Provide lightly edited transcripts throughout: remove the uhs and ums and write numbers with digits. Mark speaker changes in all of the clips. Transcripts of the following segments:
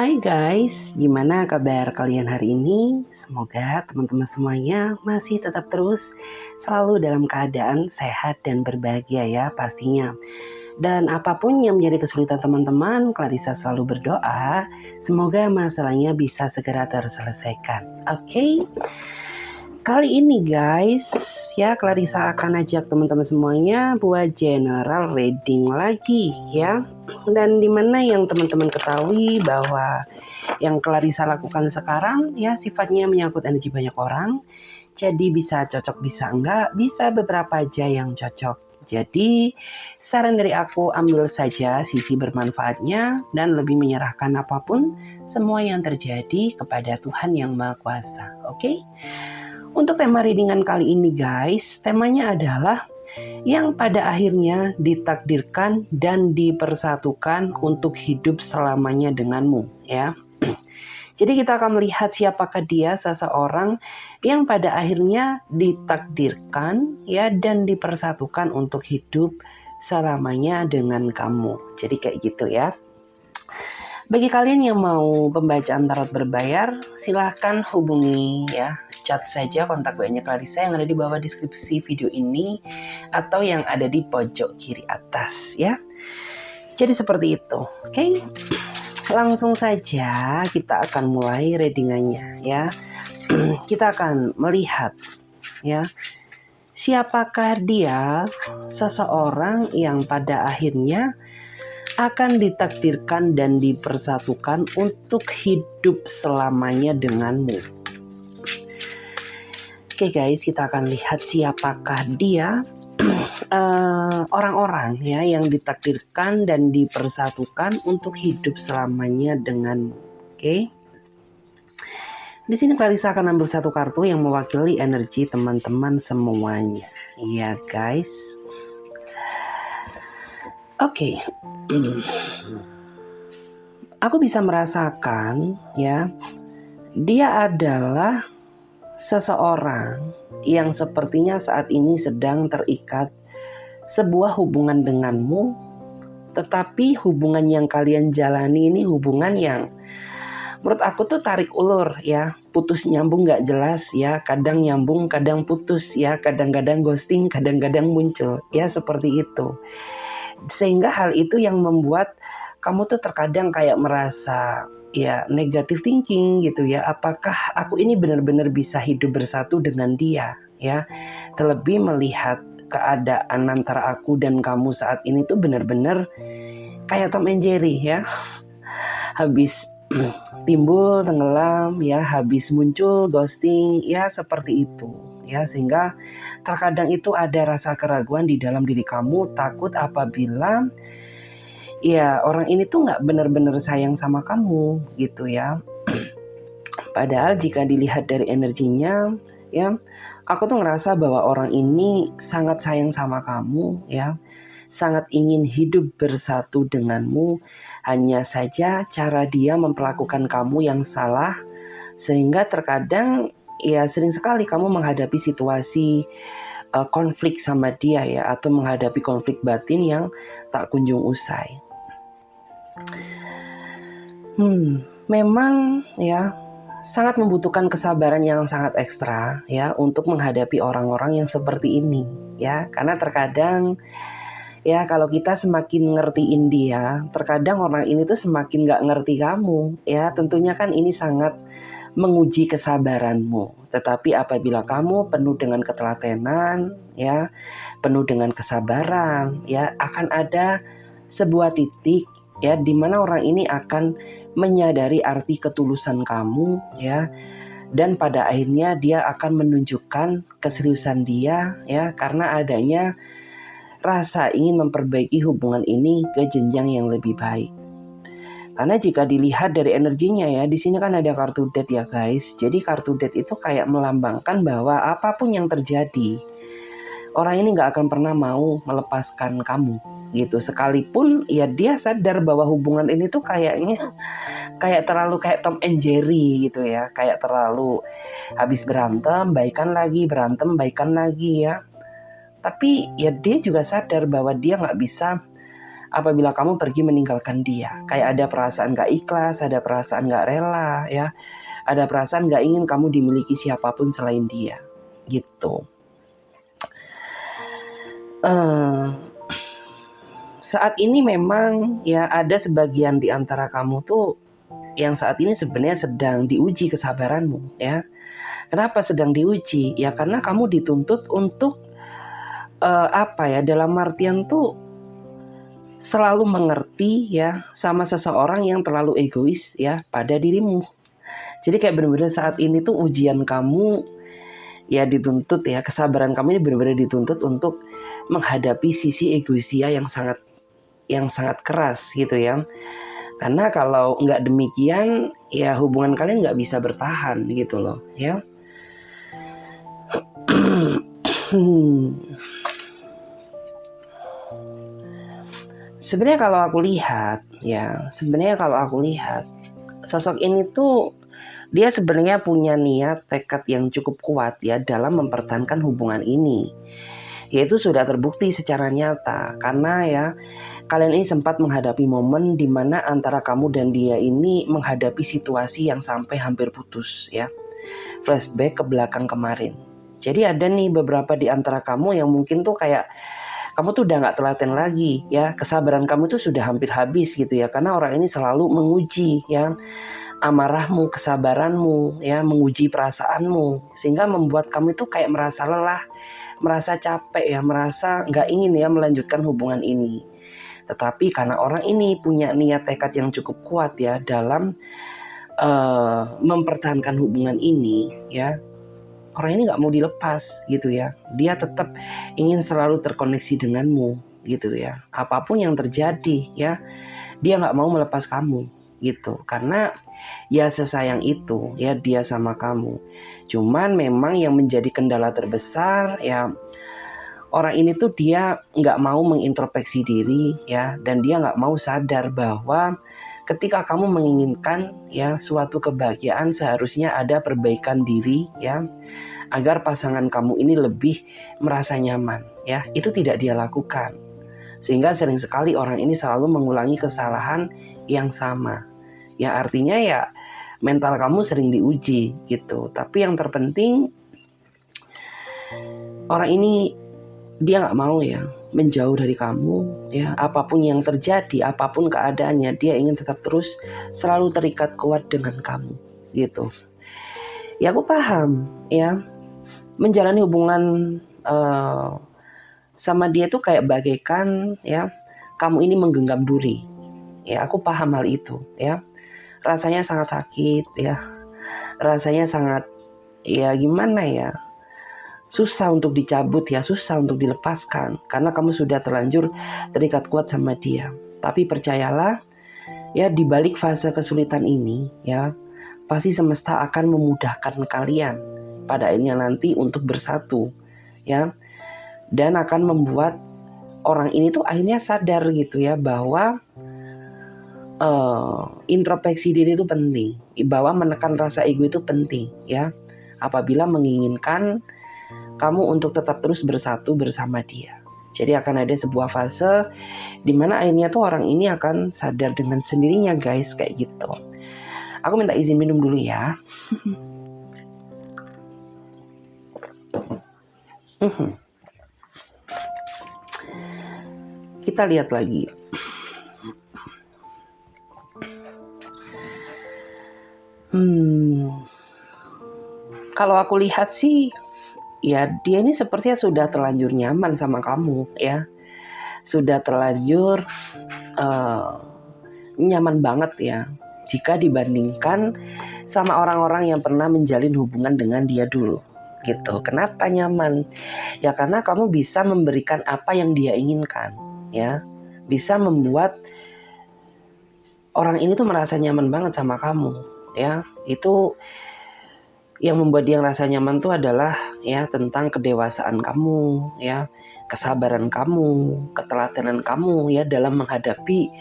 Speaker 1: Hai guys, gimana kabar kalian hari ini? Semoga teman-teman semuanya masih tetap terus selalu dalam keadaan sehat dan berbahagia ya pastinya. Dan apapun yang menjadi kesulitan teman-teman, Clarissa selalu berdoa semoga masalahnya bisa segera terselesaikan. Oke? Kali ini guys, ya Clarissa akan ajak teman-teman semuanya buat general reading lagi ya. Dan dimana yang teman-teman ketahui bahwa yang Clarissa lakukan sekarang ya sifatnya menyangkut energi banyak orang. Jadi bisa cocok, bisa enggak, bisa beberapa aja yang cocok. Jadi saran dari aku ambil saja sisi bermanfaatnya dan lebih menyerahkan apapun semua yang terjadi kepada Tuhan yang Maha Kuasa. Oke? Untuk tema readingan kali ini guys, temanya adalah yang pada akhirnya ditakdirkan dan dipersatukan untuk hidup selamanya denganmu ya. Jadi kita akan melihat siapakah dia, seseorang yang pada akhirnya ditakdirkan ya dan dipersatukan untuk hidup selamanya dengan kamu. Jadi kayak gitu ya. Bagi kalian yang mau pembacaan tarot berbayar, silahkan hubungi ya, chat saja kontak WA-nya Clarissa yang ada di bawah deskripsi video ini atau yang ada di pojok kiri atas ya. Jadi seperti itu, oke? Langsung saja kita akan mulai readingannya ya. Kita akan melihat ya, siapakah dia, seseorang yang pada akhirnya akan ditakdirkan dan dipersatukan untuk hidup selamanya denganmu. Oke guys, kita akan lihat siapakah dia, orang-orang ya yang ditakdirkan dan dipersatukan untuk hidup selamanya denganmu. Oke. Di sini Clarissa akan ambil satu kartu yang mewakili energi teman-teman semuanya. Iya guys. Oke. Aku bisa merasakan ya, dia adalah seseorang yang sepertinya saat ini sedang terikat sebuah hubungan denganmu, tetapi hubungan yang kalian jalani ini hubungan yang menurut aku tuh tarik ulur ya, putus nyambung gak jelas ya, kadang nyambung kadang putus ya, kadang-kadang ghosting kadang-kadang muncul ya, seperti itu. Sehingga hal itu yang membuat kamu tuh terkadang kayak merasa ya negative thinking gitu ya, apakah aku ini benar-benar bisa hidup bersatu dengan dia ya. Terlebih melihat keadaan antara aku dan kamu saat ini tuh benar-benar kayak Tom and Jerry ya. Habis timbul tenggelam ya, habis muncul ghosting ya, seperti itu ya. Sehingga terkadang itu ada rasa keraguan di dalam diri kamu, takut apabila ya orang ini tuh nggak benar-benar sayang sama kamu gitu ya. Padahal jika dilihat dari energinya ya, aku tuh ngerasa bahwa orang ini sangat sayang sama kamu ya, sangat ingin hidup bersatu denganmu. Hanya saja cara dia memperlakukan kamu yang salah, sehingga terkadang ya sering sekali kamu menghadapi situasi konflik sama dia ya, atau menghadapi konflik batin yang tak kunjung usai. Memang ya sangat membutuhkan kesabaran yang sangat ekstra ya untuk menghadapi orang-orang yang seperti ini ya, karena terkadang ya kalau kita semakin ngertiin dia, terkadang orang ini tuh semakin gak ngerti kamu ya. Tentunya kan ini sangat menguji kesabaranmu. Tetapi apabila kamu penuh dengan ketelatenan ya, penuh dengan kesabaran ya, akan ada sebuah titik ya di mana orang ini akan menyadari arti ketulusan kamu ya, dan pada akhirnya dia akan menunjukkan keseriusan dia ya, karena adanya rasa ingin memperbaiki hubungan ini ke jenjang yang lebih baik. Karena jika dilihat dari energinya ya, di sini kan ada kartu Death ya guys. Jadi kartu Death itu kayak melambangkan bahwa apapun yang terjadi, orang ini gak akan pernah mau melepaskan kamu gitu. Sekalipun ya dia sadar bahwa hubungan ini tuh kayaknya kayak terlalu kayak Tom and Jerry gitu ya. Kayak terlalu habis berantem, baikan lagi, berantem, baikan lagi ya. Tapi ya dia juga sadar bahwa dia gak bisa apabila kamu pergi meninggalkan dia. Kayak ada perasaan gak ikhlas, ada perasaan gak rela, ya, ada perasaan gak ingin kamu dimiliki siapapun selain dia, gitu. Saat ini memang ya ada sebagian di antara kamu tuh yang saat ini sebenarnya sedang diuji kesabaranmu, ya. Kenapa sedang diuji? Ya karena kamu dituntut untuk dalam artian tuh selalu mengerti ya sama seseorang yang terlalu egois ya pada dirimu. Jadi kayak benar-benar saat ini tuh ujian kamu ya dituntut ya, kesabaran kamu ini benar-benar dituntut untuk menghadapi sisi egoisia yang sangat keras gitu ya. Karena kalau nggak demikian ya hubungan kalian nggak bisa bertahan gitu loh ya. Sebenarnya kalau aku lihat sosok ini tuh dia sebenarnya punya niat tekad yang cukup kuat ya dalam mempertahankan hubungan ini. Yaitu sudah terbukti secara nyata karena ya kalian ini sempat menghadapi momen di mana antara kamu dan dia ini menghadapi situasi yang sampai hampir putus ya. Flashback ke belakang kemarin. Jadi ada nih beberapa di antara kamu yang mungkin tuh kayak kamu tuh udah gak telaten lagi ya, kesabaran kamu tuh sudah hampir habis gitu ya, karena orang ini selalu menguji ya amarahmu, kesabaranmu ya, menguji perasaanmu, sehingga membuat kamu itu kayak merasa lelah, merasa capek ya, merasa gak ingin ya melanjutkan hubungan ini. Tetapi karena orang ini punya niat tekad yang cukup kuat ya dalam mempertahankan hubungan ini ya, orang ini gak mau dilepas gitu ya. Dia tetap ingin selalu terkoneksi denganmu gitu ya. Apapun yang terjadi ya, dia gak mau melepas kamu gitu. Karena ya sesayang itu ya dia sama kamu. Cuman memang yang menjadi kendala terbesar ya, orang ini tuh dia gak mau mengintrospeksi diri ya. Dan dia gak mau sadar bahwa ketika kamu menginginkan ya suatu kebahagiaan, seharusnya ada perbaikan diri ya, agar pasangan kamu ini lebih merasa nyaman ya. Itu tidak dia lakukan, sehingga sering sekali orang ini selalu mengulangi kesalahan yang sama ya. Artinya ya mental kamu sering diuji gitu. Tapi yang terpenting orang ini dia gak mau ya menjauh dari kamu ya. Apapun yang terjadi, apapun keadaannya, dia ingin tetap terus selalu terikat kuat dengan kamu gitu. Ya aku paham ya, menjalani hubungan sama dia tuh kayak bagaikan ya kamu ini menggenggam duri ya. Aku paham hal itu ya. Rasanya sangat sakit ya, rasanya sangat ya gimana ya, susah untuk dicabut ya, susah untuk dilepaskan karena kamu sudah terlanjur terikat kuat sama dia. Tapi percayalah ya, di balik fase kesulitan ini ya, pasti semesta akan memudahkan kalian pada akhirnya nanti untuk bersatu ya, dan akan membuat orang ini tuh akhirnya sadar gitu ya bahwa introspeksi diri itu penting, bahwa menekan rasa ego itu penting ya, apabila menginginkan kamu untuk tetap terus bersatu bersama dia. Jadi akan ada sebuah fase di mana akhirnya tuh orang ini akan sadar dengan sendirinya guys, kayak gitu. Aku minta izin minum dulu ya. Kita lihat lagi. Kalau aku lihat sih ya dia ini sepertinya sudah terlanjur nyaman sama kamu ya. Sudah terlanjur nyaman banget ya, jika dibandingkan sama orang-orang yang pernah menjalin hubungan dengan dia dulu gitu. Kenapa nyaman? Ya karena kamu bisa memberikan apa yang dia inginkan ya. Bisa membuat orang ini tuh merasa nyaman banget sama kamu ya. Itu yang membuat dia merasa nyaman tuh adalah ya tentang kedewasaan kamu ya, kesabaran kamu, ketelatenan kamu ya dalam menghadapi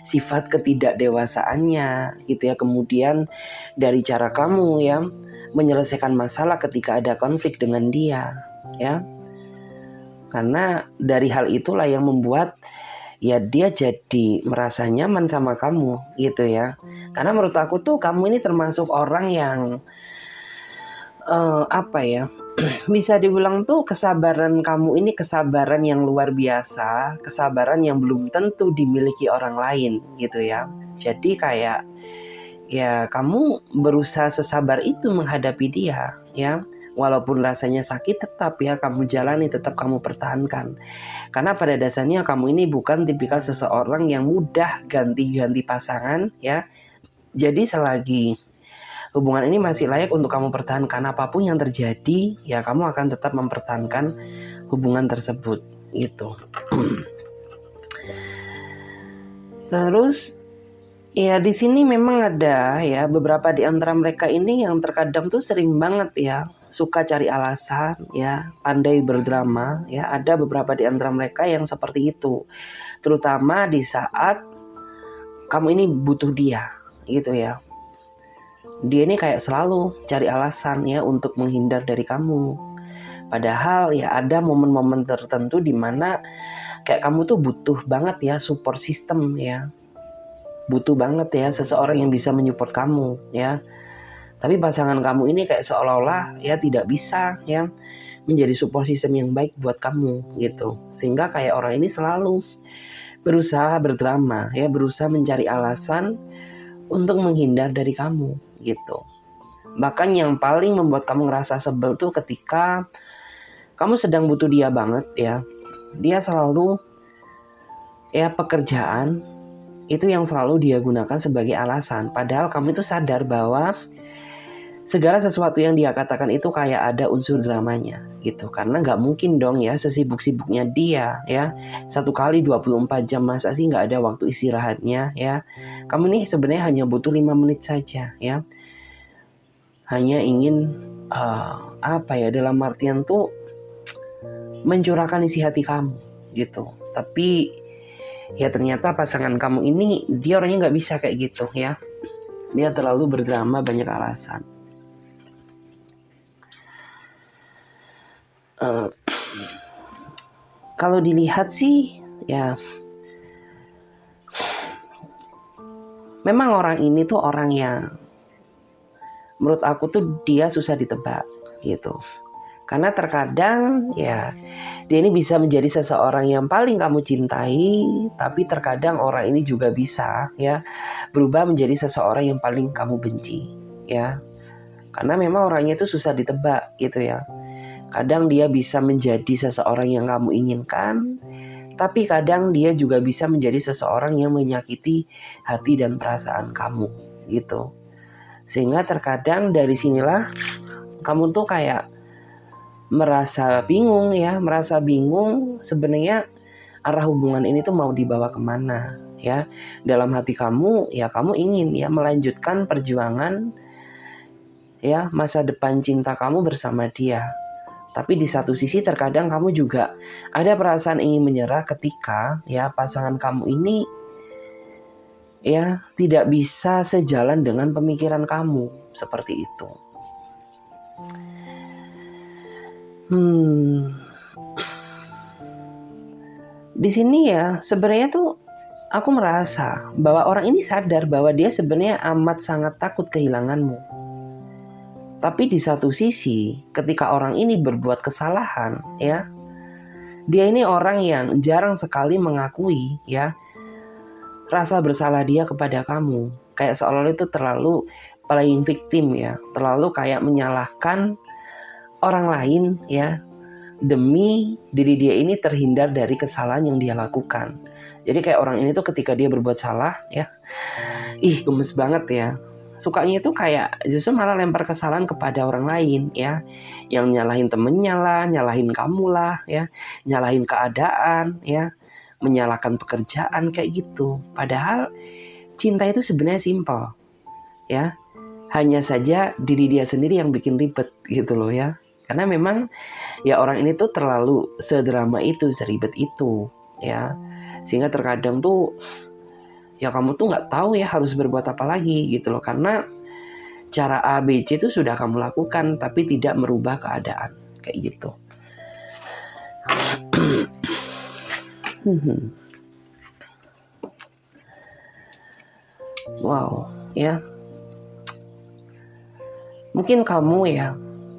Speaker 1: sifat ketidakdewasaannya gitu ya. Kemudian dari cara kamu ya menyelesaikan masalah ketika ada konflik dengan dia ya. Karena dari hal itulah yang membuat ya dia jadi merasa nyaman sama kamu gitu ya. Karena menurut aku tuh kamu ini termasuk orang yang apa ya, bisa dibilang tuh kesabaran kamu ini kesabaran yang luar biasa, kesabaran yang belum tentu dimiliki orang lain gitu ya. Jadi kayak ya kamu berusaha sesabar itu menghadapi dia ya. Walaupun rasanya sakit tetap ya kamu jalani, tetap kamu pertahankan. Karena pada dasarnya kamu ini bukan tipikal seseorang yang mudah ganti-ganti pasangan ya. Jadi selagi hubungan ini masih layak untuk kamu pertahankan, apapun yang terjadi ya kamu akan tetap mempertahankan hubungan tersebut gitu. Terus ya di sini memang ada ya beberapa di antara mereka ini yang terkadang tuh sering banget ya suka cari alasan ya, pandai berdrama ya. Ada beberapa di antara mereka yang seperti itu, terutama di saat kamu ini butuh dia gitu ya. Dia ini kayak selalu cari alasan ya untuk menghindar dari kamu. Padahal ya ada momen-momen tertentu di mana kayak kamu tuh butuh banget ya support system ya. Butuh banget ya seseorang yang bisa menyupport kamu ya. Tapi pasangan kamu ini kayak seolah-olah ya tidak bisa ya menjadi support system yang baik buat kamu gitu. Sehingga kayak orang ini selalu berusaha berdrama ya, berusaha mencari alasan untuk menghindar dari kamu gitu. Bahkan yang paling membuat kamu ngerasa sebel tuh ketika kamu sedang butuh dia banget ya. Dia selalu ya pekerjaan itu yang selalu dia gunakan sebagai alasan. Padahal kamu itu sadar bahwa segala sesuatu yang dia katakan itu kayak ada unsur dramanya gitu. Karena gak mungkin dong ya sesibuk-sibuknya dia ya, 1 kali 24 jam masa sih gak ada waktu istirahatnya ya. Kamu nih sebenarnya hanya butuh 5 menit saja ya. Hanya ingin apa ya, dalam artian tuh mencurahkan isi hati kamu gitu. Tapi ya ternyata pasangan kamu ini dia orangnya gak bisa kayak gitu ya. Dia terlalu berdrama, banyak alasan. Kalau dilihat sih ya memang orang ini tuh orang yang menurut aku tuh dia susah ditebak gitu. Karena terkadang ya dia ini bisa menjadi seseorang yang paling kamu cintai, tapi terkadang orang ini juga bisa ya berubah menjadi seseorang yang paling kamu benci ya. Karena memang orangnya itu susah ditebak gitu ya. Kadang dia bisa menjadi seseorang yang kamu inginkan, tapi kadang dia juga bisa menjadi seseorang yang menyakiti hati dan perasaan kamu gitu. Sehingga terkadang dari sinilah kamu tuh kayak merasa bingung ya, merasa bingung sebenarnya arah hubungan ini tuh mau dibawa kemana ya. Dalam hati kamu ya kamu ingin ya melanjutkan perjuangan ya masa depan cinta kamu bersama dia. Tapi di satu sisi terkadang kamu juga ada perasaan ingin menyerah ketika ya pasangan kamu ini ya tidak bisa sejalan dengan pemikiran kamu seperti itu. Di sini ya sebenarnya tuh aku merasa bahwa orang ini sadar bahwa dia sebenarnya amat sangat takut kehilanganmu. Tapi di satu sisi ketika orang ini berbuat kesalahan ya, dia ini orang yang jarang sekali mengakui ya rasa bersalah dia kepada kamu. Kayak seolah-olah itu terlalu playing victim ya, terlalu kayak menyalahkan orang lain ya demi diri dia ini terhindar dari kesalahan yang dia lakukan. Jadi kayak orang ini tuh ketika dia berbuat salah ya, gemes banget ya. Sukanya itu kayak justru malah lempar kesalahan kepada orang lain ya, yang nyalahin temennya lah, nyalahin kamu lah ya, nyalahin keadaan ya, menyalahkan pekerjaan kayak gitu. Padahal cinta itu sebenarnya simpel ya, hanya saja diri dia sendiri yang bikin ribet gitu loh ya. Karena memang ya orang ini tuh terlalu sedrama itu, seribet itu ya, sehingga terkadang tuh ya kamu tuh nggak tahu ya harus berbuat apa lagi gitu loh. Karena cara A, B, C itu sudah kamu lakukan tapi tidak merubah keadaan kayak gitu. Wow, ya. Mungkin kamu ya,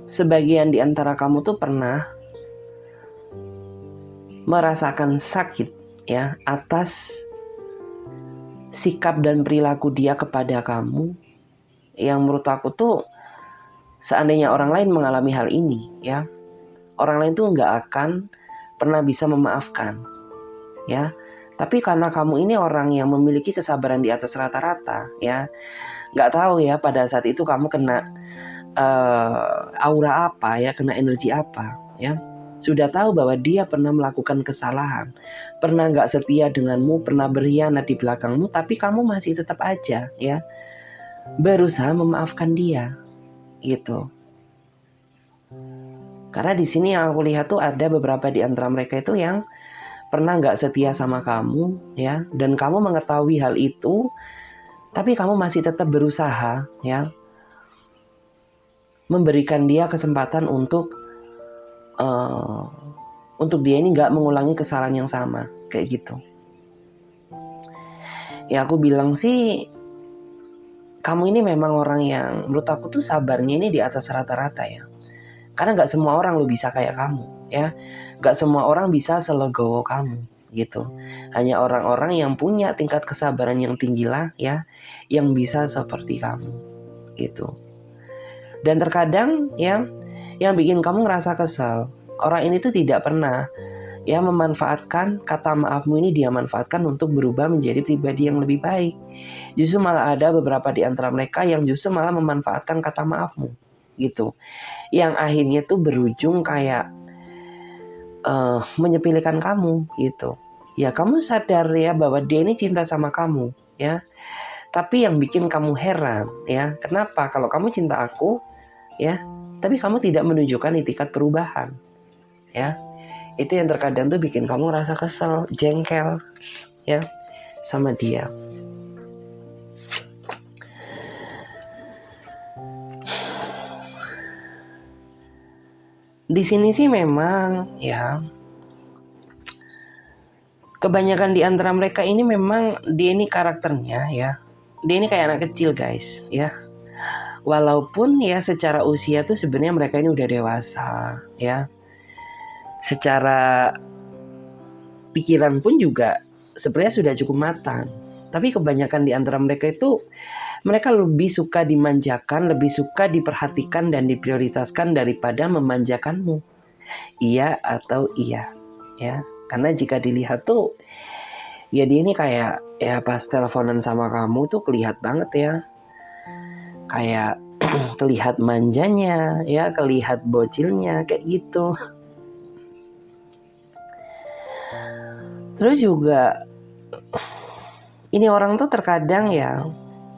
Speaker 1: sebagian di antara kamu tuh pernah merasakan sakit ya atas sikap dan perilaku dia kepada kamu, yang menurut aku tuh seandainya orang lain mengalami hal ini ya, orang lain tuh nggak akan pernah bisa memaafkan ya. Tapi karena kamu ini orang yang memiliki kesabaran di atas rata-rata ya, nggak tahu ya pada saat itu kamu kena aura apa ya, kena energi apa ya. Sudah tahu bahwa dia pernah melakukan kesalahan, pernah nggak setia denganmu, pernah berkhianat di belakangmu, tapi kamu masih tetap aja ya berusaha memaafkan dia gitu. Karena di sini yang aku lihat tuh ada beberapa di antara mereka itu yang pernah nggak setia sama kamu ya, dan kamu mengetahui hal itu, tapi kamu masih tetap berusaha ya memberikan dia kesempatan untuk dia ini nggak mengulangi kesalahan yang sama kayak gitu. Ya aku bilang sih, kamu ini memang orang yang menurut aku tuh sabarnya ini di atas rata-rata ya. Karena nggak semua orang lo bisa kayak kamu ya, nggak semua orang bisa selegowo kamu gitu. Hanya orang-orang yang punya tingkat kesabaran yang tinggi lah ya, yang bisa seperti kamu gitu. Dan terkadang ya, yang bikin kamu ngerasa kesal, orang ini tuh tidak pernah ya memanfaatkan kata maafmu ini, dia manfaatkan untuk berubah menjadi pribadi yang lebih baik. Justru malah ada beberapa di antara mereka yang justru malah memanfaatkan kata maafmu gitu, yang akhirnya tuh berujung kayak menyepelekan kamu gitu. Ya kamu sadar ya bahwa dia ini cinta sama kamu ya, tapi yang bikin kamu heran ya, kenapa kalau kamu cinta aku ya, tapi kamu tidak menunjukkan itikat perubahan ya. Itu yang terkadang tuh bikin kamu rasa kesel, jengkel ya sama dia. Di sini sih memang ya, kebanyakan di antara mereka ini memang dia ini karakternya ya, dia ini kayak anak kecil guys ya. Walaupun ya secara usia tuh sebenarnya mereka ini udah dewasa ya, secara pikiran pun juga sebenarnya sudah cukup matang. Tapi kebanyakan di antara mereka itu, mereka lebih suka dimanjakan, lebih suka diperhatikan dan diprioritaskan daripada memanjakanmu. Iya atau iya ya. Karena jika dilihat tuh, ya dia ini kayak ya pas teleponan sama kamu tuh kelihatan banget ya, kayak kelihatan manjanya ya, kelihatan bocilnya kayak gitu. Terus juga ini orang tuh terkadang ya,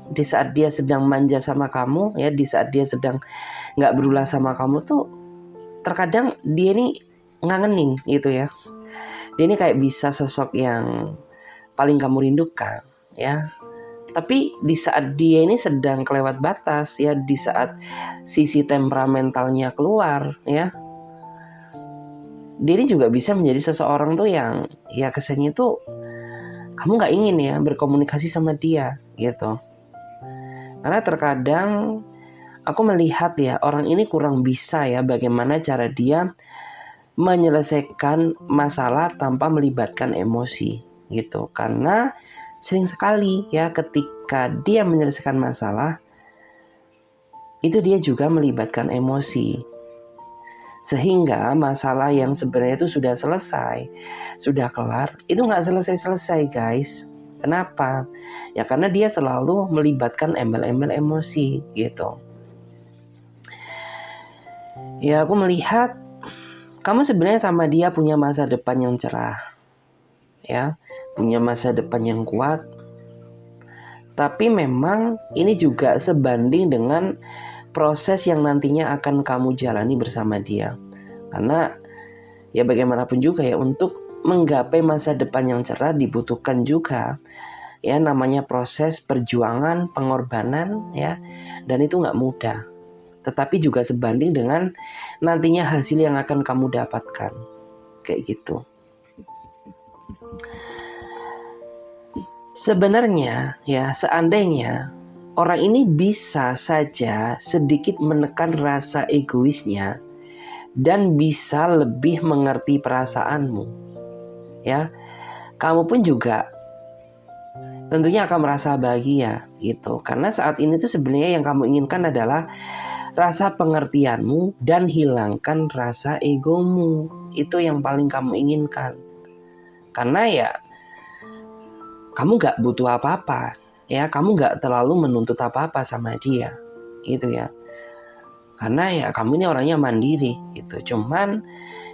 Speaker 1: di saat dia sedang manja sama kamu ya, di saat dia sedang nggak berulah sama kamu tuh, terkadang dia ini ngangenin gitu ya. Dia ini kayak bisa sosok yang paling kamu rindukan ya. Tapi di saat dia ini sedang kelewat batas ya, di saat sisi temperamentalnya keluar ya, dia ini juga bisa menjadi seseorang tuh yang ya kesannya tuh kamu nggak ingin ya berkomunikasi sama dia gitu. Karena terkadang aku melihat ya, orang ini kurang bisa ya bagaimana cara dia menyelesaikan masalah tanpa melibatkan emosi gitu. Karena sering sekali ya ketika dia menyelesaikan masalah, itu dia juga melibatkan emosi. Sehingga masalah yang sebenarnya itu sudah selesai, sudah kelar, itu nggak selesai-selesai guys. Kenapa? Ya karena dia selalu melibatkan embel-embel emosi gitu. Ya aku melihat kamu sebenarnya sama dia punya masa depan yang cerah ya, punya masa depan yang kuat. Tapi memang ini juga sebanding dengan proses yang nantinya akan kamu jalani bersama dia. Karena ya bagaimanapun juga ya, untuk menggapai masa depan yang cerah dibutuhkan juga ya namanya proses perjuangan, pengorbanan ya, dan itu nggak mudah. Tetapi juga sebanding dengan nantinya hasil yang akan kamu dapatkan kayak gitu. Sebenarnya ya, seandainya orang ini bisa saja sedikit menekan rasa egoisnya dan bisa lebih mengerti perasaanmu, ya, kamu pun juga tentunya akan merasa bahagia gitu. Karena saat ini tuh sebenarnya yang kamu inginkan adalah rasa pengertianmu dan hilangkan rasa egomu. Itu yang paling kamu inginkan. Karena ya kamu gak butuh apa-apa, ya, kamu gak terlalu menuntut apa-apa sama dia, gitu ya. Karena ya kamu ini orangnya mandiri, gitu. Cuman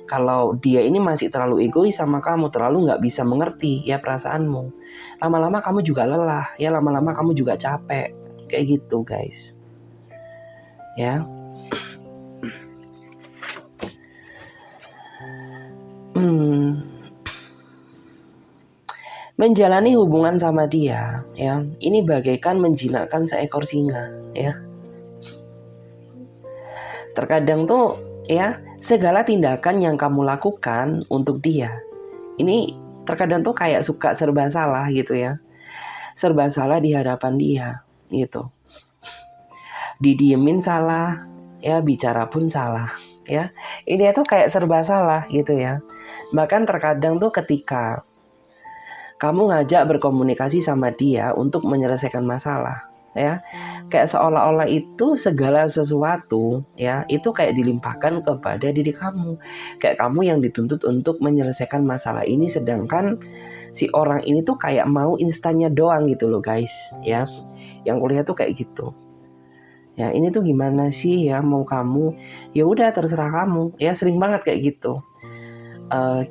Speaker 1: kalau dia ini masih terlalu egois sama kamu, terlalu gak bisa mengerti ya perasaanmu, lama-lama kamu juga lelah, ya, lama-lama kamu juga capek, kayak gitu guys, ya. Menjalani hubungan sama dia, ya, ini bagaikan menjinakkan seekor singa, ya. Terkadang tuh, ya, segala tindakan yang kamu lakukan untuk dia, ini terkadang tuh kayak suka serba salah gitu ya. Serba salah di hadapan dia, gitu. Didiemin salah, ya, bicara pun salah, ya. Ini tuh kayak serba salah gitu ya. Bahkan terkadang tuh ketika kamu ngajak berkomunikasi sama dia untuk menyelesaikan masalah, ya, kayak seolah-olah itu segala sesuatu, ya, itu kayak dilimpahkan kepada diri kamu, kayak kamu yang dituntut untuk menyelesaikan masalah ini, sedangkan si orang ini tuh kayak mau instannya doang gitu loh guys, ya. Yang kuliah tuh kayak gitu, ya. Ini tuh gimana sih ya, mau kamu, ya udah terserah kamu, ya. Sering banget kayak gitu.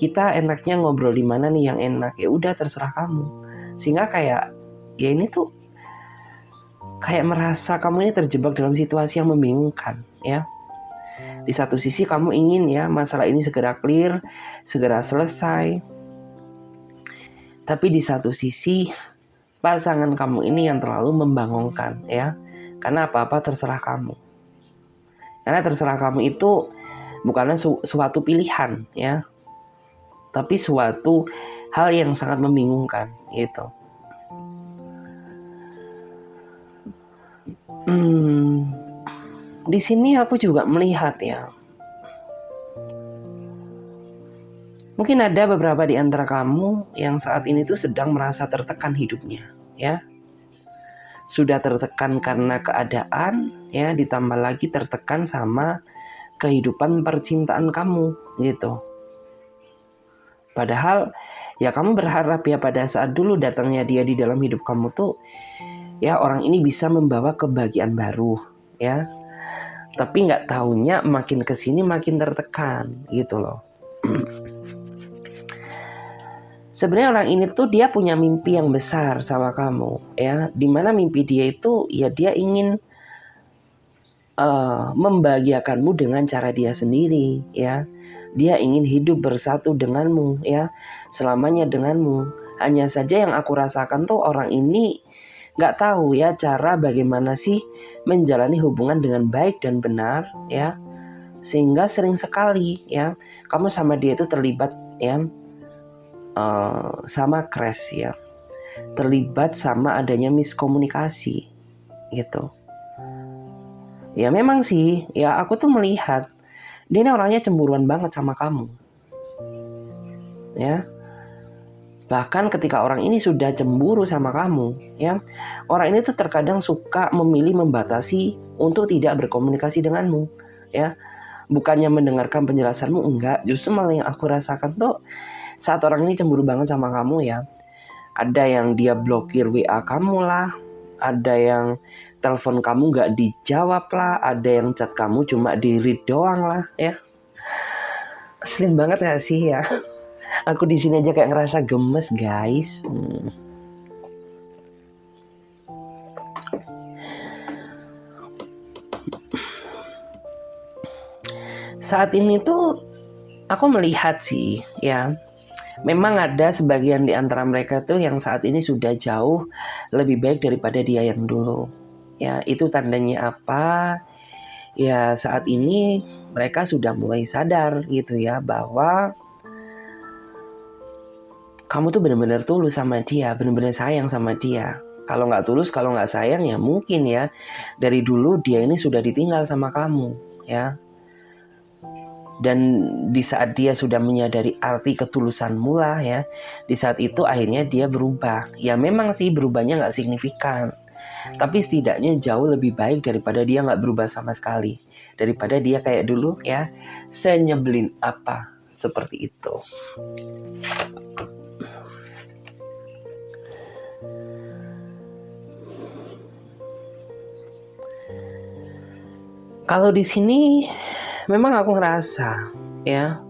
Speaker 1: Kita enaknya ngobrol di mana nih yang enak, ya udah terserah kamu. Sehingga kayak ya ini tuh kayak merasa kamu ini terjebak dalam situasi yang membingungkan, ya. Di satu sisi kamu ingin ya masalah ini segera clear, segera selesai. Tapi di satu sisi pasangan kamu ini yang terlalu membangunkan, ya. Karena apa-apa terserah kamu. Karena terserah kamu itu bukanlah suatu pilihan, ya, tapi suatu hal yang sangat membingungkan gitu. Di sini aku juga melihat ya, mungkin ada beberapa di antara kamu yang saat ini tuh sedang merasa tertekan hidupnya, ya. Sudah tertekan karena keadaan, ya, ditambah lagi tertekan sama kehidupan percintaan kamu gitu. Padahal ya kamu berharap ya pada saat dulu datangnya dia di dalam hidup kamu tuh, ya, orang ini bisa membawa kebahagiaan baru, ya. Tapi nggak taunya makin kesini makin tertekan gitu loh. Sebenarnya orang ini tuh dia punya mimpi yang besar sama kamu, ya. Dimana mimpi dia itu ya dia ingin membahagiakanmu dengan cara dia sendiri, ya. Dia ingin hidup bersatu denganmu, ya, selamanya denganmu. Hanya saja yang aku rasakan tuh orang ini nggak tahu ya cara bagaimana sih menjalani hubungan dengan baik dan benar, ya. Sehingga sering sekali ya kamu sama dia itu terlibat ya sama crash, ya. Terlibat sama adanya miskomunikasi gitu. Ya memang sih, ya aku tuh melihat dia ini orangnya cemburuan banget sama kamu, ya. Bahkan ketika orang ini sudah cemburu sama kamu, ya, orang ini tuh terkadang suka memilih membatasi untuk tidak berkomunikasi denganmu, ya. Bukannya mendengarkan penjelasanmu, enggak. Justru malah yang aku rasakan tuh saat orang ini cemburu banget sama kamu, ya, ada yang dia blokir WA kamu lah, ada yang telepon kamu gak dijawab lah, ada yang chat kamu cuma di read doang lah, ya. Sering banget gak sih ya? Aku di sini aja kayak ngerasa gemes guys. Saat ini tuh aku melihat sih ya, memang ada sebagian di antara mereka tuh yang saat ini sudah jauh lebih baik daripada dia yang dulu. Ya, itu tandanya apa? Ya, saat ini mereka sudah mulai sadar gitu ya bahwa kamu tuh benar-benar tulus sama dia, benar-benar sayang sama dia. Kalau nggak tulus, kalau nggak sayang ya mungkin ya dari dulu dia ini sudah ditinggal sama kamu ya. Dan di saat dia sudah menyadari arti ketulusanmu lah ya, di saat itu akhirnya dia berubah. Ya memang sih berubahnya nggak signifikan, tapi setidaknya jauh lebih baik daripada dia nggak berubah sama sekali. Daripada dia kayak dulu ya, senyebelin apa seperti itu. Kalau di sini memang aku ngerasa ya,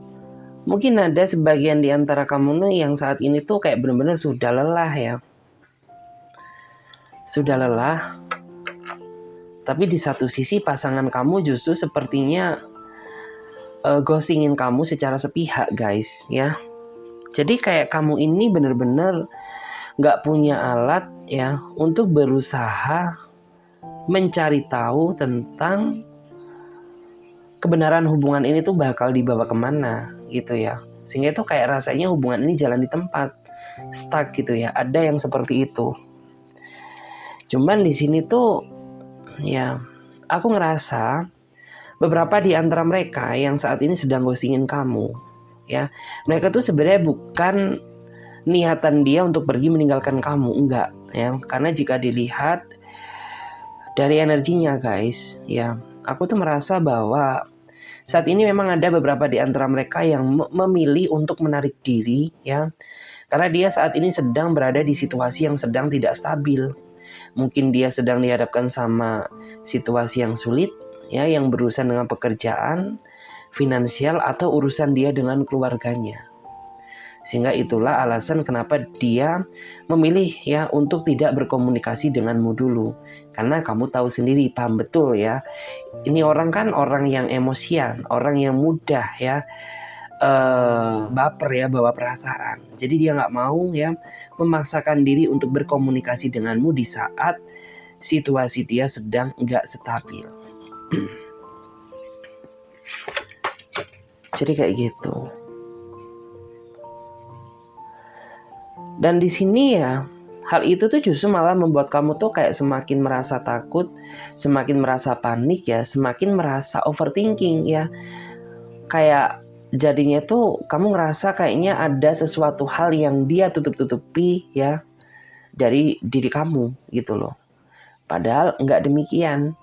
Speaker 1: mungkin ada sebagian di antara kamu nih yang saat ini tuh kayak benar-benar sudah lelah ya. Sudah lelah. Tapi di satu sisi pasangan kamu justru sepertinya ghostingin kamu secara sepihak guys ya. Jadi kayak kamu ini benar-benar gak punya alat ya untuk berusaha mencari tahu tentang kebenaran hubungan ini tuh bakal dibawa kemana gitu ya. Sehingga itu kayak rasanya hubungan ini jalan di tempat, stuck gitu ya. Ada yang seperti itu. Cuman di sini tuh ya aku ngerasa beberapa di antara mereka yang saat ini sedang ghostingin kamu ya, mereka tuh sebenarnya bukan niatan dia untuk pergi meninggalkan kamu, enggak ya. Karena jika dilihat dari energinya guys ya, aku tuh merasa bahwa saat ini memang ada beberapa di antara mereka yang memilih untuk menarik diri ya, karena dia saat ini sedang berada di situasi yang sedang tidak stabil. Mungkin dia sedang dihadapkan sama situasi yang sulit ya, yang berurusan dengan pekerjaan, finansial, atau urusan dia dengan keluarganya. Sehingga itulah alasan kenapa dia memilih ya untuk tidak berkomunikasi denganmu dulu. Karena kamu tahu sendiri, paham betul ya. Ini orang kan orang yang emosian, orang yang mudah ya baper ya, bawa perasaan. Jadi dia nggak mau ya memaksakan diri untuk berkomunikasi denganmu di saat situasi dia sedang nggak stabil. Jadi kayak gitu. Dan di sini ya, hal itu tuh justru malah membuat kamu tuh kayak semakin merasa takut, semakin merasa panik ya, semakin merasa overthinking ya. Kayak jadinya tuh kamu ngerasa kayaknya ada sesuatu hal yang dia tutup-tutupi ya dari diri kamu gitu loh. Padahal nggak demikian.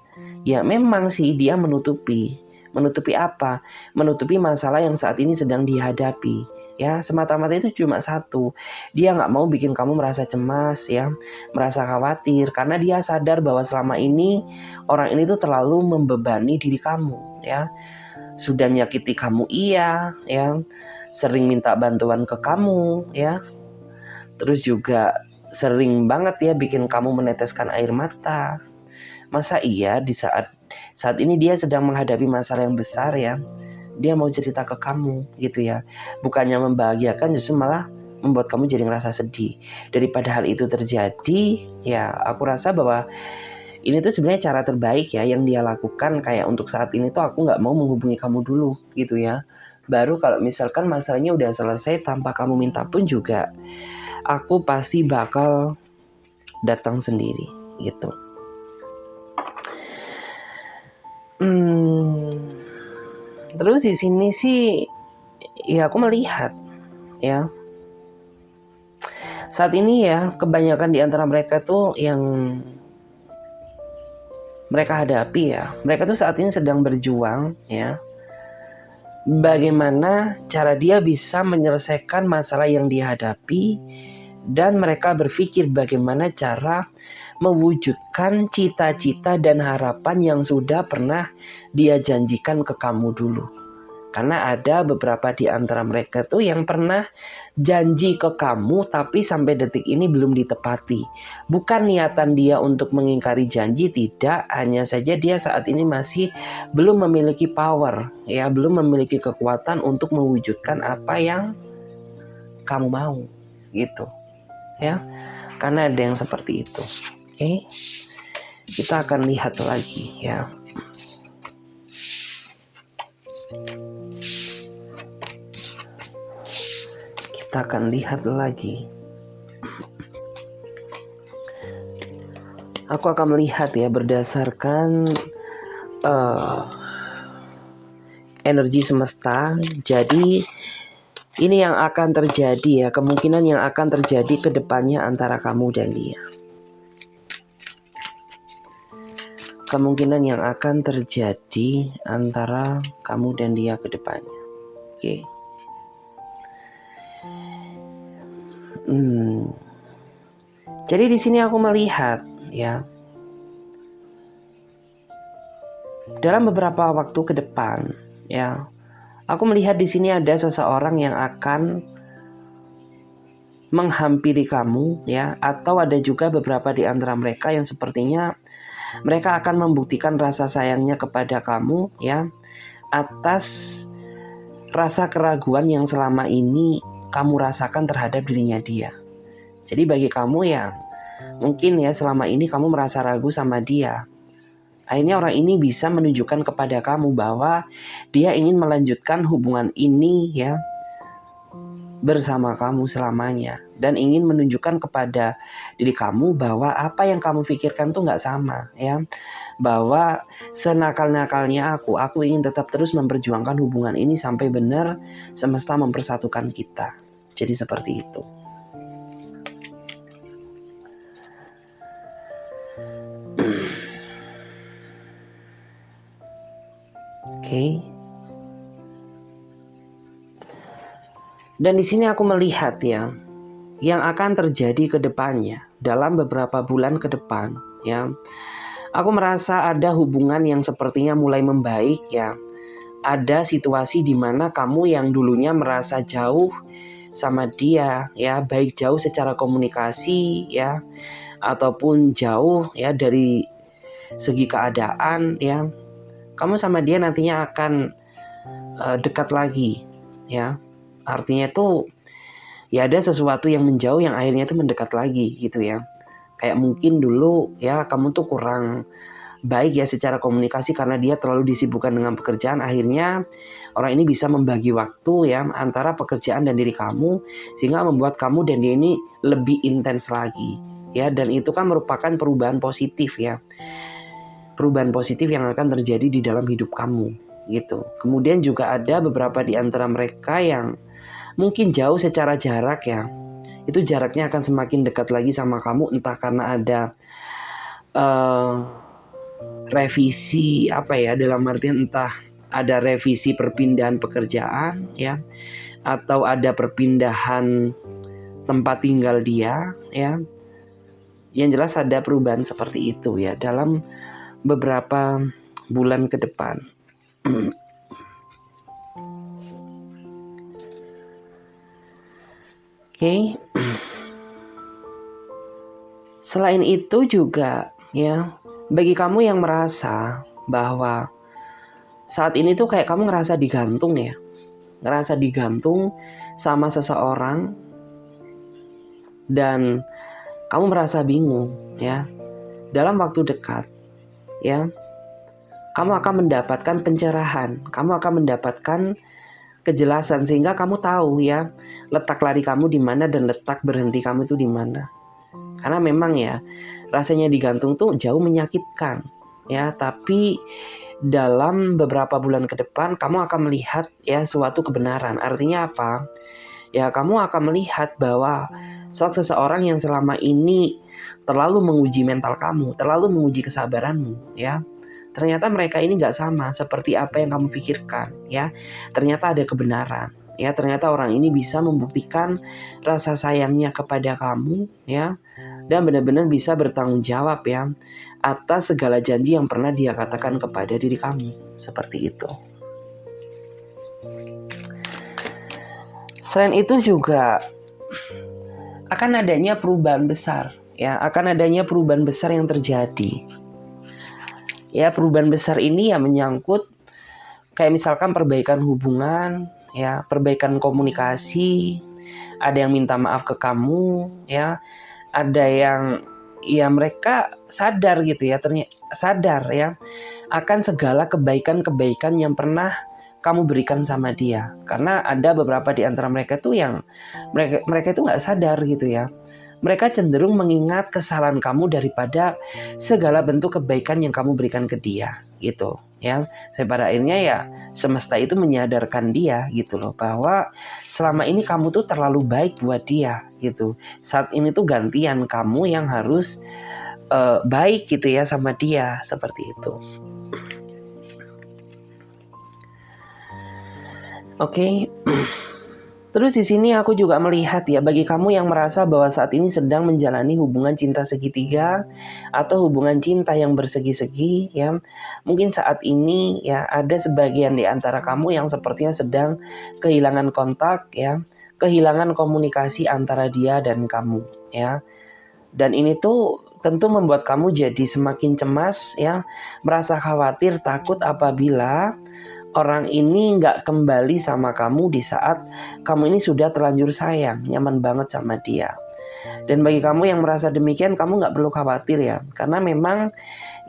Speaker 1: Ya memang sih dia menutupi. Menutupi apa? Menutupi masalah yang saat ini sedang dihadapi. Ya semata-mata itu cuma satu. Dia nggak mau bikin kamu merasa cemas ya, merasa khawatir. Karena dia sadar bahwa selama ini orang ini tuh terlalu membebani diri kamu ya. Sudah nyakiti kamu iya ya, sering minta bantuan ke kamu ya. Terus juga sering banget ya bikin kamu meneteskan air mata. Masa iya di saat ini dia sedang menghadapi masalah yang besar ya, dia mau cerita ke kamu gitu ya. Bukannya membahagiakan, justru malah membuat kamu jadi ngerasa sedih. Daripada hal itu terjadi, ya aku rasa bahwa ini tuh sebenarnya cara terbaik ya yang dia lakukan. Kayak untuk saat ini tuh aku nggak mau menghubungi kamu dulu gitu ya. Baru kalau misalkan masalahnya udah selesai tanpa kamu minta pun juga, aku pasti bakal datang sendiri gitu. Terus di sini sih ya aku melihat ya saat ini ya kebanyakan di antara mereka tuh yang mereka hadapi ya, mereka tuh saat ini sedang berjuang ya, bagaimana cara dia bisa menyelesaikan masalah yang dihadapi, dan mereka berpikir bagaimana cara mewujudkan cita-cita dan harapan yang sudah pernah dia janjikan ke kamu dulu. Karena ada beberapa di antara mereka tuh yang pernah janji ke kamu tapi sampai detik ini belum ditepati. Bukan niatan dia untuk mengingkari janji, tidak. Hanya saja dia saat ini masih belum memiliki power, ya, belum memiliki kekuatan untuk mewujudkan apa yang kamu mau, gitu. Ya, karena ada yang seperti itu. Oke, kita akan lihat lagi ya. kita akan lihat lagi. Aku akan melihat ya berdasarkan energi semesta. Jadi ini yang akan terjadi ya, kemungkinan yang akan terjadi ke depannya antara kamu dan dia. Kemungkinan yang akan terjadi antara kamu dan dia ke depannya. Oke. Jadi di sini aku melihat ya, dalam beberapa waktu ke depan ya, aku melihat di sini ada seseorang yang akan menghampiri kamu ya, atau ada juga beberapa di antara mereka yang sepertinya mereka akan membuktikan rasa sayangnya kepada kamu ya, atas rasa keraguan yang selama ini kamu rasakan terhadap dirinya dia. Jadi bagi kamu yang mungkin ya selama ini kamu merasa ragu sama dia, akhirnya orang ini bisa menunjukkan kepada kamu bahwa dia ingin melanjutkan hubungan ini ya bersama kamu selamanya, dan ingin menunjukkan kepada diri kamu bahwa apa yang kamu pikirkan tuh nggak sama ya, bahwa senakal-nakalnya aku ingin tetap terus memperjuangkan hubungan ini sampai benar semesta mempersatukan kita. Jadi seperti itu. Oke. Dan di sini aku melihat ya, yang akan terjadi ke depannya dalam beberapa bulan ke depan ya. Aku merasa ada hubungan yang sepertinya mulai membaik ya. Ada situasi di mana kamu yang dulunya merasa jauh sama dia ya, baik jauh secara komunikasi ya, ataupun jauh ya dari segi keadaan ya, kamu sama dia nantinya akan dekat lagi ya. Artinya itu ya ada sesuatu yang menjauh yang akhirnya itu mendekat lagi gitu ya. Kayak mungkin dulu ya kamu tuh kurang baik ya secara komunikasi karena dia terlalu disibukkan dengan pekerjaan. Akhirnya orang ini bisa membagi waktu ya antara pekerjaan dan diri kamu, sehingga membuat kamu dan dia ini lebih intens lagi ya. Dan itu kan merupakan perubahan positif ya, perubahan positif yang akan terjadi di dalam hidup kamu gitu. Kemudian juga ada beberapa di antara mereka yang mungkin jauh secara jarak ya, itu jaraknya akan semakin dekat lagi sama kamu, entah karena ada revisi apa ya, dalam artian entah ada revisi perpindahan pekerjaan ya, atau ada perpindahan tempat tinggal dia ya. Yang jelas ada perubahan seperti itu ya dalam beberapa bulan ke depan. Oke. Selain itu juga ya, bagi kamu yang merasa bahwa saat ini tuh kayak kamu ngerasa digantung ya, ngerasa digantung sama seseorang dan kamu merasa bingung ya, dalam waktu dekat ya, kamu akan mendapatkan pencerahan, kamu akan mendapatkan kejelasan, sehingga kamu tahu ya letak lari kamu di mana dan letak berhenti kamu itu di mana. Karena memang ya rasanya digantung tuh jauh menyakitkan ya, tapi dalam beberapa bulan ke depan kamu akan melihat ya suatu kebenaran. Artinya apa? Ya kamu akan melihat bahwa seseorang yang selama ini terlalu menguji mental kamu, terlalu menguji kesabaranmu ya, ternyata mereka ini gak sama seperti apa yang kamu pikirkan ya. Ternyata ada kebenaran ya, ternyata orang ini bisa membuktikan rasa sayangnya kepada kamu ya, dan benar-benar bisa bertanggung jawab ya atas segala janji yang pernah dia katakan kepada diri kamu. Seperti itu. Selain itu juga akan adanya perubahan besar ya, akan adanya perubahan besar yang terjadi. Ya, perubahan besar ini ya menyangkut kayak misalkan perbaikan hubungan ya, perbaikan komunikasi, ada yang minta maaf ke kamu ya, ada yang ya mereka sadar gitu ya, ternyata sadar ya akan segala kebaikan-kebaikan yang pernah kamu berikan sama dia. Karena ada beberapa di antara mereka tuh yang mereka itu nggak sadar gitu ya. Mereka cenderung mengingat kesalahan kamu daripada segala bentuk kebaikan yang kamu berikan ke dia gitu ya. Sampai pada akhirnya ya semesta itu menyadarkan dia gitu loh, bahwa selama ini kamu tuh terlalu baik buat dia gitu. Saat ini tuh gantian kamu yang harus baik gitu ya sama dia, seperti itu. Oke. Terus di sini aku juga melihat ya, bagi kamu yang merasa bahwa saat ini sedang menjalani hubungan cinta segitiga atau hubungan cinta yang bersegi-segi ya, mungkin saat ini ya ada sebagian di antara kamu yang sepertinya sedang kehilangan kontak ya, kehilangan komunikasi antara dia dan kamu ya. Dan ini tuh tentu membuat kamu jadi semakin cemas ya, merasa khawatir, takut apabila orang ini nggak kembali sama kamu di saat kamu ini sudah terlanjur sayang, nyaman banget sama dia. Dan bagi kamu yang merasa demikian, kamu nggak perlu khawatir ya, karena memang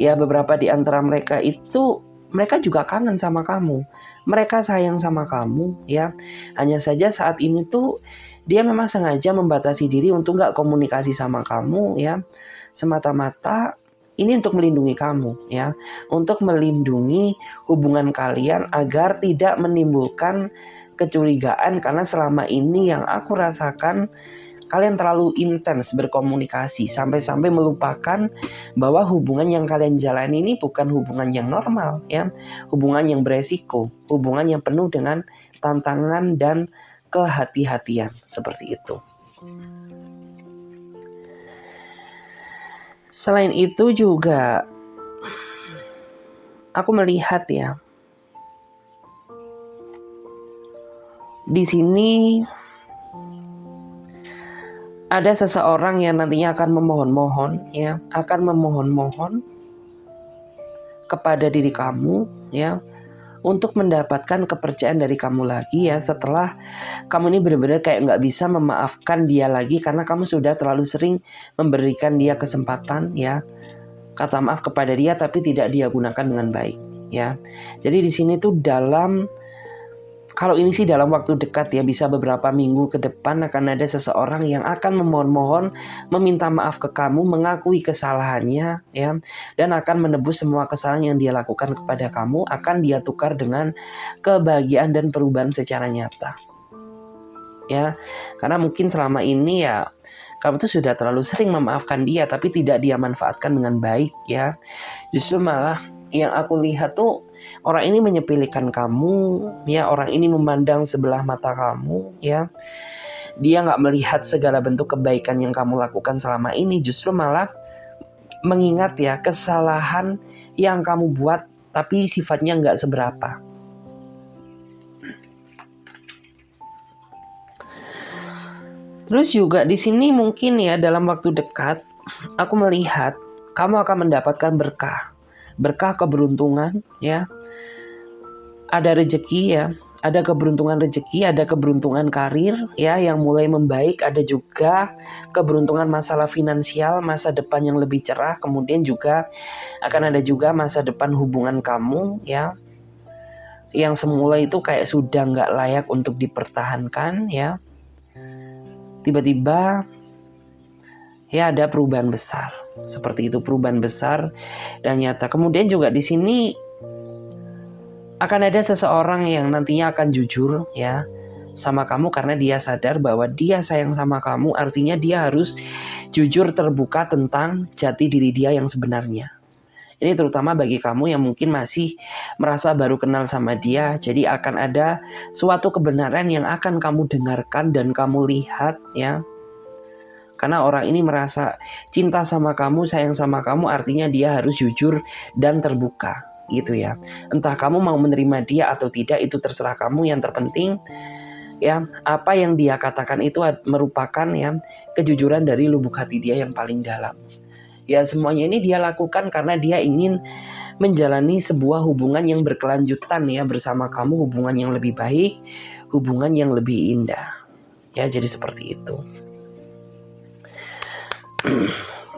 Speaker 1: ya beberapa di antara mereka itu mereka juga kangen sama kamu, mereka sayang sama kamu ya. Hanya saja saat ini tuh dia memang sengaja membatasi diri untuk nggak komunikasi sama kamu ya, semata-mata ini untuk melindungi kamu ya, untuk melindungi hubungan kalian agar tidak menimbulkan kecurigaan, karena selama ini yang aku rasakan kalian terlalu intens berkomunikasi sampai-sampai melupakan bahwa hubungan yang kalian jalani ini bukan hubungan yang normal ya, hubungan yang beresiko, hubungan yang penuh dengan tantangan dan kehati-hatian, seperti itu. Selain itu juga aku melihat ya, di sini ada seseorang yang nantinya akan memohon-mohon ya, akan memohon-mohon kepada diri kamu ya, untuk mendapatkan kepercayaan dari kamu lagi ya, setelah kamu ini benar-benar kayak nggak bisa memaafkan dia lagi karena kamu sudah terlalu sering memberikan dia kesempatan ya, kata maaf kepada dia tapi tidak dia gunakan dengan baik ya. Jadi di sini tuh kalau ini sih dalam waktu dekat ya, bisa beberapa minggu ke depan akan ada seseorang yang akan memohon-mohon, meminta maaf ke kamu, mengakui kesalahannya ya, dan akan menebus semua kesalahan yang dia lakukan kepada kamu, akan dia tukar dengan kebahagiaan dan perubahan secara nyata. Ya, karena mungkin selama ini ya kamu tuh sudah terlalu sering memaafkan dia tapi tidak dia manfaatkan dengan baik ya. Justru malah yang aku lihat tuh orang ini menyepelekan kamu ya, orang ini memandang sebelah mata kamu ya. Dia nggak melihat segala bentuk kebaikan yang kamu lakukan selama ini, justru malah mengingat ya kesalahan yang kamu buat tapi sifatnya nggak seberapa. Terus juga di sini mungkin ya dalam waktu dekat aku melihat kamu akan mendapatkan berkah keberuntungan ya. Ada rezeki ya, ada keberuntungan rezeki, ada keberuntungan karir ya yang mulai membaik, ada juga keberuntungan masalah finansial, masa depan yang lebih cerah, kemudian juga akan ada juga masa depan hubungan kamu ya, yang semula itu kayak sudah nggak layak untuk dipertahankan ya. Tiba-tiba ya ada perubahan besar, seperti itu, perubahan besar dan nyata. Kemudian juga di sini akan ada seseorang yang nantinya akan jujur ya sama kamu karena dia sadar bahwa dia sayang sama kamu, artinya dia harus jujur terbuka tentang jati diri dia yang sebenarnya. Ini terutama bagi kamu yang mungkin masih merasa baru kenal sama dia. Jadi akan ada suatu kebenaran yang akan kamu dengarkan dan kamu lihat ya. Karena orang ini merasa cinta sama kamu, sayang sama kamu, artinya dia harus jujur dan terbuka gitu ya. Entah kamu mau menerima dia atau tidak, itu terserah kamu. Yang terpenting ya, apa yang dia katakan itu merupakan ya kejujuran dari lubuk hati dia yang paling dalam. Ya semuanya ini dia lakukan karena dia ingin menjalani sebuah hubungan yang berkelanjutan ya bersama kamu, hubungan yang lebih baik, hubungan yang lebih indah. Ya jadi seperti itu.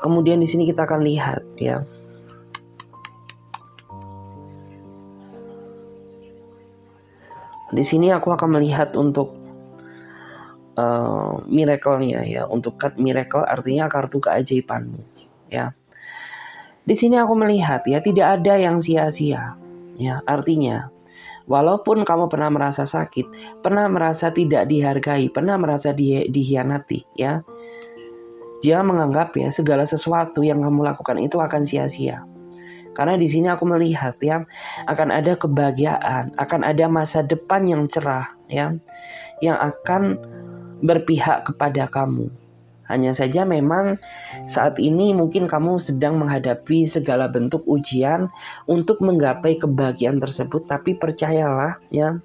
Speaker 1: Kemudian di sini kita akan lihat ya. Di sini aku akan melihat untuk miracle-nya ya. Untuk card miracle artinya kartu keajaibanmu ya. Di sini aku melihat ya, tidak ada yang sia-sia ya. Artinya walaupun kamu pernah merasa sakit, pernah merasa tidak dihargai, pernah merasa dihianati ya, jangan menganggap ya segala sesuatu yang kamu lakukan itu akan sia-sia. Karena di sini aku melihat ya, akan ada kebahagiaan, akan ada masa depan yang cerah ya, yang akan berpihak kepada kamu. Hanya saja memang saat ini mungkin kamu sedang menghadapi segala bentuk ujian untuk menggapai kebahagiaan tersebut. Tapi percayalah ya,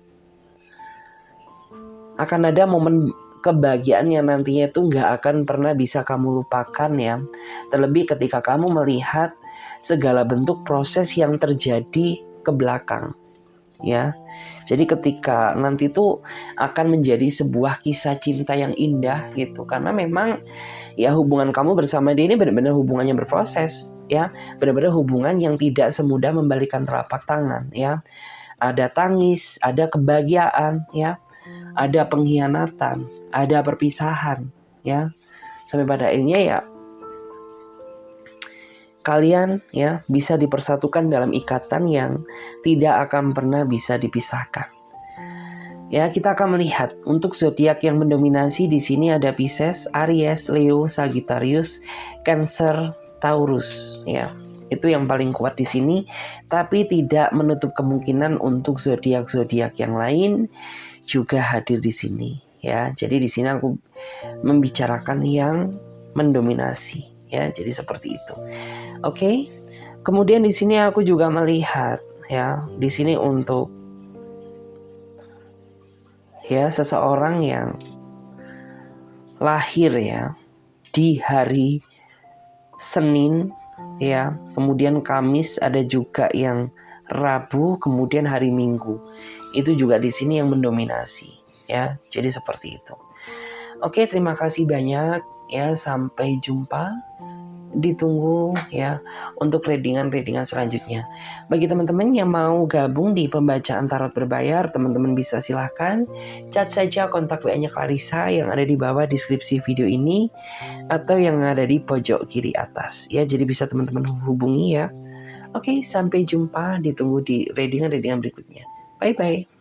Speaker 1: akan ada momen kebahagiaan yang nantinya itu gak akan pernah bisa kamu lupakan ya. Terlebih ketika kamu melihat segala bentuk proses yang terjadi ke belakang ya. Jadi ketika nanti itu akan menjadi sebuah kisah cinta yang indah gitu. Karena memang ya hubungan kamu bersama dia ini benar-benar hubungan yang berproses ya. Benar-benar hubungan yang tidak semudah membalikan telapak tangan ya. Ada tangis, ada kebahagiaan ya. Ada pengkhianatan, ada perpisahan ya. Sampai pada akhirnya ya kalian ya bisa dipersatukan dalam ikatan yang tidak akan pernah bisa dipisahkan. Ya, kita akan melihat untuk zodiak yang mendominasi di sini ada Pisces, Aries, Leo, Sagittarius, Cancer, Taurus ya. Itu yang paling kuat di sini, tapi tidak menutup kemungkinan untuk zodiak-zodiak yang lain juga hadir di sini ya. Jadi di sini aku membicarakan yang mendominasi ya. Jadi seperti itu. Oke. Kemudian di sini aku juga melihat ya, di sini untuk ya seseorang yang lahir ya di hari Senin ya, kemudian Kamis, ada juga yang Rabu, kemudian hari Minggu. Itu juga di sini yang mendominasi ya. Jadi seperti itu. Oke, terima kasih banyak ya, sampai jumpa. Ditunggu ya untuk readingan selanjutnya. Bagi teman-teman yang mau gabung di pembacaan tarot berbayar, teman-teman bisa silahkan chat saja kontak WA-nya Clarissa yang ada di bawah deskripsi video ini atau yang ada di pojok kiri atas ya. Jadi bisa teman-teman hubungi ya. Oke, sampai jumpa. Ditunggu di readingan berikutnya. Bye bye.